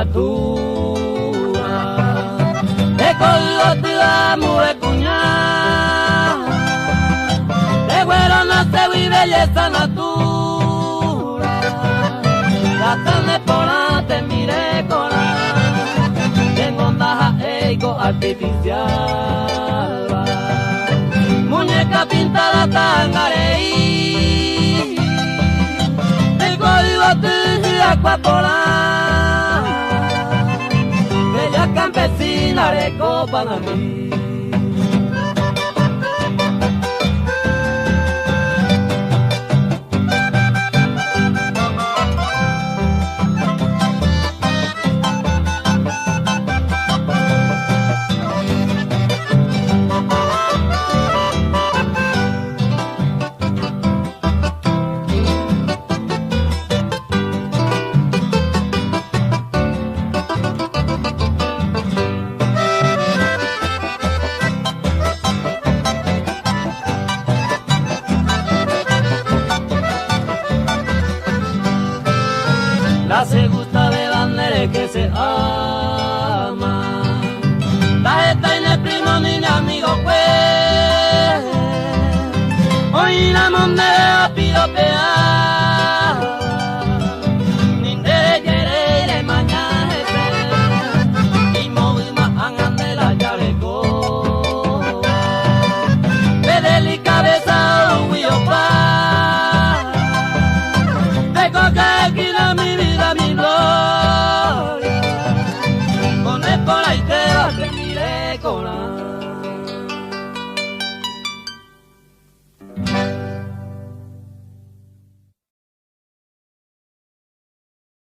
criatura. De código te amo de cuñada, de güero nace y belleza natura. La carne pola te mire coral, en ondaja eico artificial. Muñeca pintada tangareí, de código te aquapolar, bella campesina de Copanamí. La se gusta de bandera que se ama, la esta y el primo ni el amigo pues, hoy la moneda pido pear, ni de querer mañana y moví más angan de la llave co, de deli cabeza huyo pa, de coca